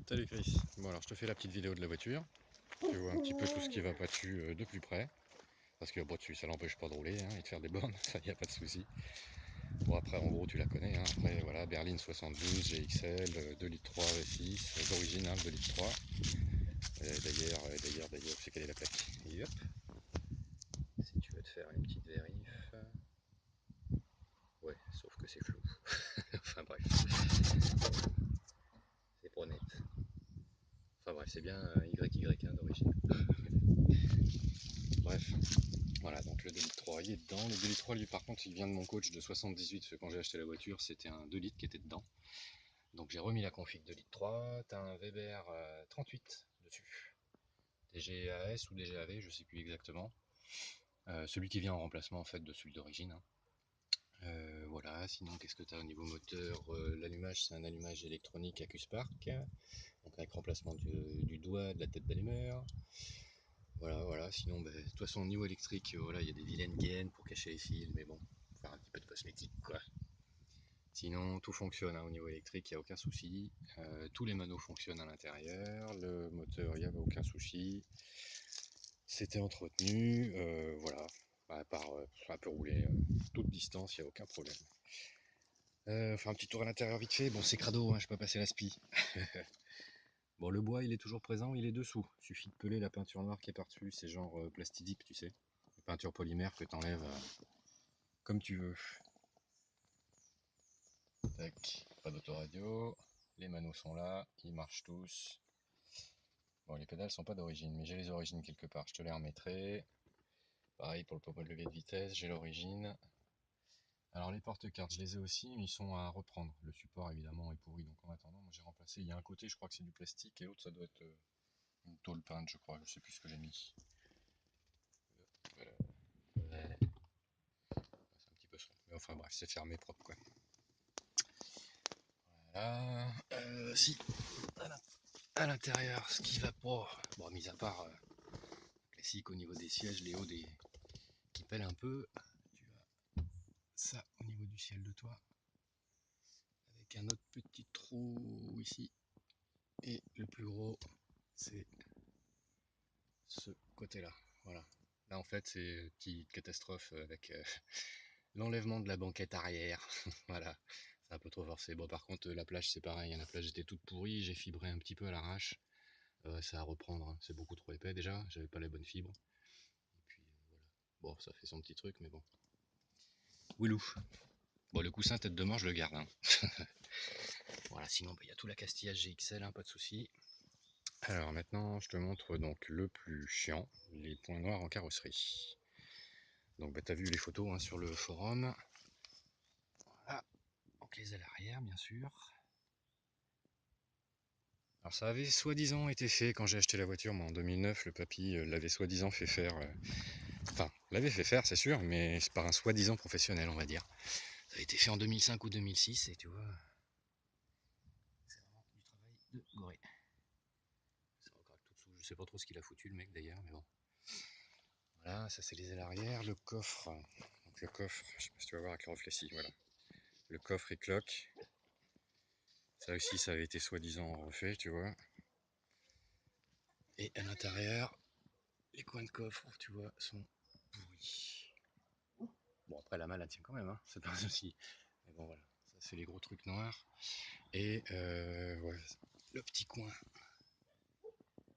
Salut Chris. Bon alors je te fais la petite vidéo de la voiture. Tu vois un petit peu tout ce qui va pas dessus de plus près. Parce que bon dessus ça l'empêche pas de rouler et de faire des bornes, ça y a pas de souci. Bon après en gros tu la connais. Après voilà, berline 72, GXL, 2 litres 3 V6, d'origine 2 litres 3. D'ailleurs, c'est quelle est la plaque. Et hop. Si tu veux te faire une petite vérif. Ouais, sauf que c'est flou. Enfin bref. C'est pas net. Enfin bref, c'est bien YY1 d'origine. Bref. Voilà, donc le 2 litres 3 il est dedans. Le 2 litres 3 lui par contre il vient de mon coach de 78, parce que quand j'ai acheté la voiture c'était un 2 litres qui était dedans. Donc j'ai remis la config 2 litres 3, t'as un Weber 38 dessus. DGAS ou DGAV, je sais plus exactement. Celui qui vient en remplacement en fait de celui d'origine. Voilà, sinon qu'est-ce que tu as au niveau moteur? L'allumage c'est un allumage électronique AcuSpark, donc avec remplacement du doigt de la tête d'allumeur. Voilà, sinon de toute façon au niveau électrique, voilà, il y a des vilaines gaines pour cacher les fils, mais bon, faut faire un petit peu de cosmétique quoi. Sinon tout fonctionne au niveau électrique, il n'y a aucun souci. Tous les manos fonctionnent à l'intérieur, le moteur il n'y avait aucun souci. C'était entretenu, voilà, à part un peu rouler toute distance, il n'y a aucun problème. Enfin un petit tour à l'intérieur vite fait, bon c'est crado, je peux passer la spi. Bon le bois il est toujours présent, il est dessous, il suffit de peler la peinture noire qui est par dessus, c'est genre plastidip tu sais, peinture polymère que t'enlèves comme tu veux. Tac, pas d'autoradio, les manos sont là, ils marchent tous. Bon les pédales sont pas d'origine, mais j'ai les origines quelque part, je te les remettrai. Pareil pour le pommeau de levier de vitesse, j'ai l'origine. Alors les porte-cartes je les ai aussi, mais ils sont à reprendre. Le support évidemment est pourri, donc en attendant moi j'ai remplacé. Il y a un côté je crois que c'est du plastique et l'autre ça doit être une tôle peinte je crois, je sais plus ce que j'ai mis. Voilà. C'est un petit peu sombre, mais enfin bref c'est fermé propre quoi. Voilà. Si à l'intérieur ce qui va pas, bon mis à part classique au niveau des sièges, les hauts qui pèlent un peu, tu as ça au niveau du ciel de toit avec un autre petit trou ici, et le plus gros c'est ce côté là, voilà. Là en fait c'est une petite catastrophe avec l'enlèvement de la banquette arrière. Voilà, c'est un peu trop forcé. Bon par contre la plage c'est pareil, la plage était toute pourrie, j'ai fibré un petit peu à l'arrache. Ça à reprendre, c'est beaucoup trop épais déjà, j'avais pas les bonnes fibres. Et puis voilà. Bon ça fait son petit truc mais bon. Willou. Bon le coussin tête de mort je le garde. Voilà, sinon il y a tout l'accastillage GXL, pas de souci. Alors maintenant je te montre donc le plus chiant, les points noirs en carrosserie. Donc t'as vu les photos sur le forum. Voilà, donc les ailes arrière bien sûr. Alors ça avait soi-disant été fait quand j'ai acheté la voiture, moi en 2009, le papy l'avait soi-disant fait faire, enfin l'avait fait faire c'est sûr, mais c'est par un soi-disant professionnel on va dire. Ça a été fait en 2005 ou 2006 et tu vois, c'est vraiment du travail de goré. Ça recraque tout dessous, je sais pas trop ce qu'il a foutu le mec d'ailleurs, mais bon. Voilà, ça c'est les ailes arrière, le coffre, donc le coffre, je sais pas si tu vas voir avec le reflet ici, voilà. Le coffre est cloque, ça aussi ça avait été soi-disant refait, tu vois. Et à l'intérieur, les coins de coffre, tu vois, sont pourris. Bon, après la malle elle tient quand même, c'est pas un souci. Mais bon, voilà, ça c'est les gros trucs noirs. Et voilà, le petit coin.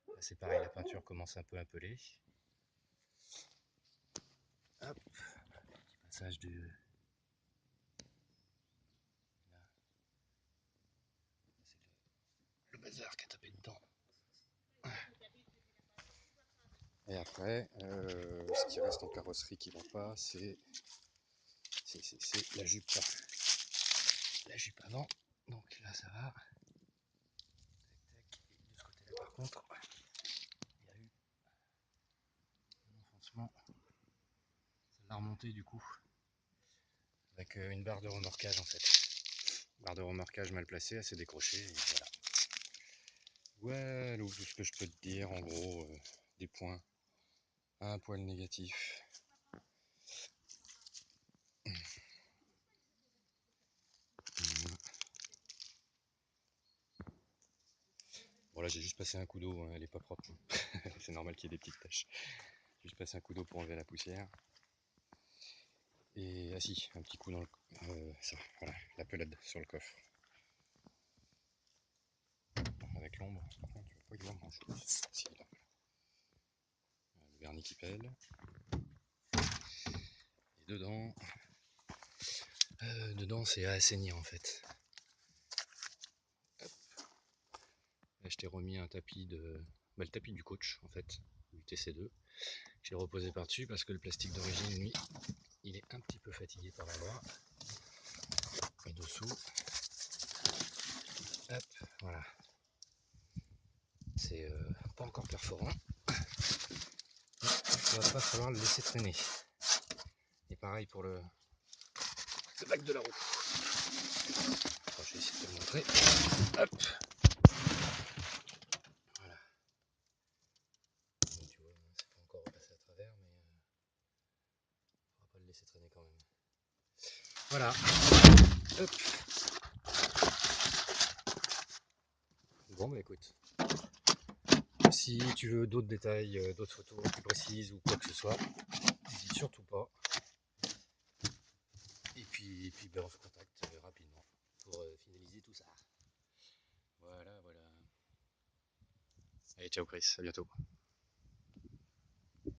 Là, c'est pareil, la peinture commence un peu à peler. Hop, petit passage de. Là, c'est le bazar qui a tapé dedans. Et après, ce qui reste en carrosserie qui va pas, c'est la jupe. La jupe avant. Donc là, ça va. Tac, tac. Et de ce côté-là, par contre, il y a eu un enfoncement. Ça l'a remonté du coup. Avec une barre de remorquage en fait. Barre de remorquage mal placée, elle s'est décrochée. Et voilà. Voilà tout ce que je peux te dire en gros. Des points. Un poil négatif. Bon là j'ai juste passé un coup d'eau, hein, elle est pas propre. C'est normal qu'il y ait des petites taches. Juste passer un coup d'eau pour enlever la poussière. Et ah si, un petit coup dans le... ça, voilà, la pelade sur le coffre. Avec l'ombre, par contre, tu vas pas y voir grand chose. Si, là, voilà. Le vernis qui pèle. Et dedans c'est à assainir en fait. Là je t'ai remis un tapis de... Bah, le tapis du coach en fait, du TC2. J'ai reposé par dessus parce que le plastique d'origine, lui, il est un petit peu fatigué par l'endroit. Et dessous, hop, voilà. C'est pas encore perforant. Il va pas falloir le laisser traîner. Et pareil pour le bac de la roue. Attends, je vais essayer de te le montrer. Hop. Voilà. Donc, tu vois, c'est pas encore repassé à travers, mais on va pas le laisser traîner quand même. Voilà. Hop. Bon bah écoute. Si tu veux d'autres détails, d'autres photos plus précises ou quoi que ce soit, n'hésite surtout pas. Et puis ben, on se contacte rapidement pour finaliser tout ça. Voilà, voilà. Allez, ciao Chris, à bientôt.